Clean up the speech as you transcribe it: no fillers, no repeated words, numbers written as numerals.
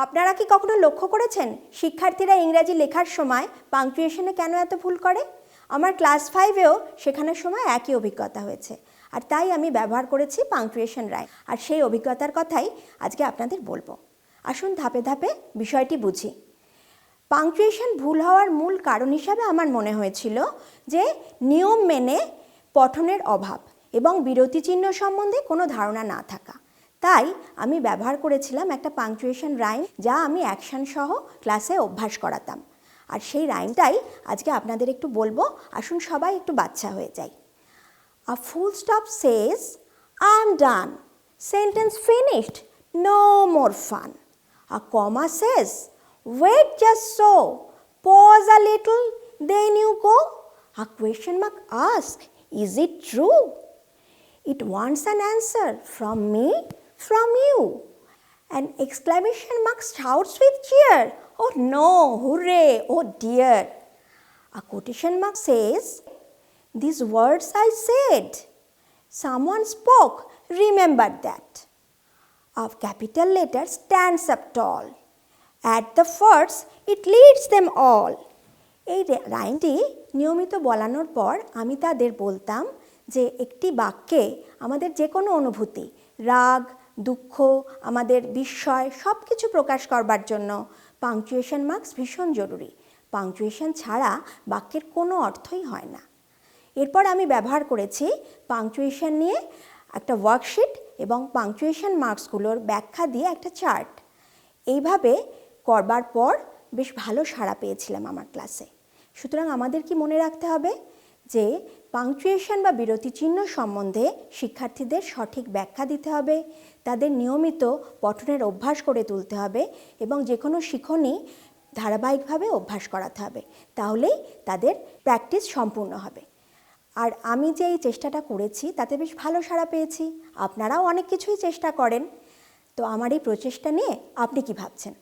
আপনারা কি কখনো লক্ষ্য করেছেন শিক্ষার্থীরা ইংরেজি লেখার সময় পাংচুয়েশনে কেন এত ভুল করে? আমার ক্লাস 5-এও শেখানোর সময় একই অভিজ্ঞতা হয়েছে, আর তাই আমি ব্যবহার করেছি পাংচুয়েশন রাইম। আর সেই অভিজ্ঞতার কথাই আজকে আপনাদের বলবো। আসুন ধাপে ধাপে বিষয়টি বুঝি। পাংচুয়েশন ভুল হওয়ার মূল কারণ হিসাবে আমার মনে হয়েছিল যে নিয়ম মেনে পঠনের অভাব এবং বিরতি চিহ্ন সম্বন্ধে কোনো ধারণা না থাকা। তাই আমি ব্যবহার করেছিলাম একটা পাংচুয়েশন রাইম, যা আমি অ্যাকশন সহ ক্লাসে অভ্যাস করাতাম। আর সেই রাইমটাই আজকে আপনাদের একটু বলবো। আসুন সবাই একটু বাচ্চা হয়ে যাই। A full stop says, I'm done. Sentence finished. No more fun. A comma says, wait just so. Pause a little, then you go. A question mark asks, is it true? It wants an answer from me, from you. An exclamation mark shouts with cheer, oh no, hooray, oh dear. A quotation mark says, these words I said. Someone spoke, remember that. A capital letter stands up tall. At the first, it leads them all. এই লাইনটি নিয়মিত বলানোর পর আমি তাদের বলতাম যে একটি বাক্যে আমাদের যে কোনো অনুভূতি, রাগ, দুঃখ, আমাদের বিস্ময় সব কিছু প্রকাশ করবার জন্য পাংচুয়েশন মার্কস ভীষণ জরুরি। পাংচুয়েশন ছাড়া বাক্যের কোনো অর্থই হয় না। এরপর আমি ব্যবহার করেছি পাংচুয়েশন নিয়ে একটা ওয়ার্কশিট এবং পাংচুয়েশন মার্কসগুলোর ব্যাখ্যা দিয়ে একটা চার্ট। এইভাবে করবার পর বেশ ভালো সাড়া পেয়েছিলাম আমার ক্লাসে। সুতরাং আমাদের কি মনে রাখতে হবে যে পাংচুয়েশন বা বিরতি চিহ্ন সম্বন্ধে শিক্ষার্থীদের সঠিক ব্যাখ্যা দিতে হবে, তাদের নিয়মিত পঠনের অভ্যাস করে তুলতে হবে এবং যে কোনো শিক্ষণই ধারাবাহিকভাবে অভ্যাস করাতে হবে। তাহলেই তাদের প্র্যাকটিস সম্পূর্ণ হবে। আর আমি যে এই চেষ্টাটা করেছি তাতে বেশ ভালো সাড়া পেয়েছি। আপনারাও অনেক কিছুই চেষ্টা করেন। তো আমার এই প্রচেষ্টা নিয়ে আপনি কি ভাবছেন?